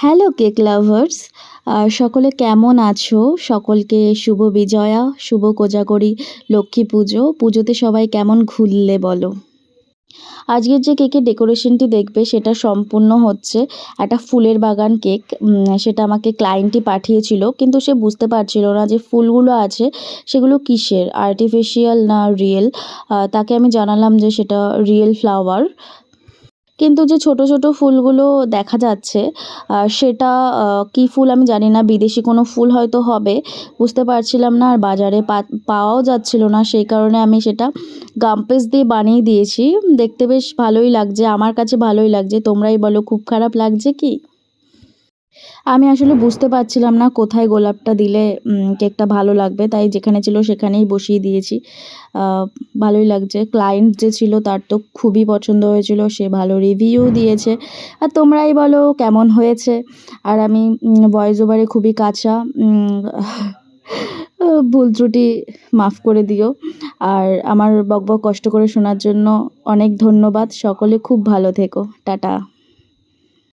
Hello cake lovers, সকলে কেমন আছো? সকলকে শুভ বিজয়া, শুভ কোজাগরী লক্ষ্মী পুজো। পুজোতে সবাই কেমন ঘুরলে বলো? আজকের যে কেকের ডেকোরেশনটি দেখবে সেটা সম্পূর্ণ হচ্ছে একটা ফুলের বাগান কেক। সেটা আমাকে ক্লায়েন্টই পাঠিয়েছিল, কিন্তু সে বুঝতে পারছিল না যে ফুলগুলো আছে সেগুলো কিসের, আর্টিফিশিয়াল না রিয়েল। তাকে আমি জানালাম যে সেটা রিয়েল ফ্লাওয়ার, কিন্তু যে ছোট ছোট ফুলগুলো দেখা যাচ্ছে সেটা কী ফুল আমি জানি না, বিদেশি কোনো ফুল হয়তো হবে, বুঝতে পারছিলাম না। আর বাজারে পাওয়াও যাচ্ছিল না, সেই কারণে আমি সেটা গাম পেস্ট দিয়ে বানিয়ে দিয়েছি। দেখতে বেশ ভালোই লাগছে, আমার কাছে ভালোই লাগছে, তোমরাই বলো খুব খারাপ লাগছে কি? আমি আসলে বুঝতে পারছিলাম না কোথায় গোলাপটা দিলে কেকটা ভালো লাগবে, তাই যেখানে ছিল সেখানেই বসিয়ে দিয়েছি। ভালোই লাগছে, ক্লায়েন্ট যে ছিল তার তো খুবই পছন্দ হয়েছিল, সে ভালো রিভিউ দিয়েছে। আর তোমরাই বলো কেমন হয়েছে। আর আমি ভয়েস ওভারে খুবই কাঁচা, ভুল ত্রুটি মাফ করে দিও। আর আমার বকবক কষ্ট করে শোনার জন্য অনেক ধন্যবাদ। সকলে খুব ভালো থেকো। টাটা।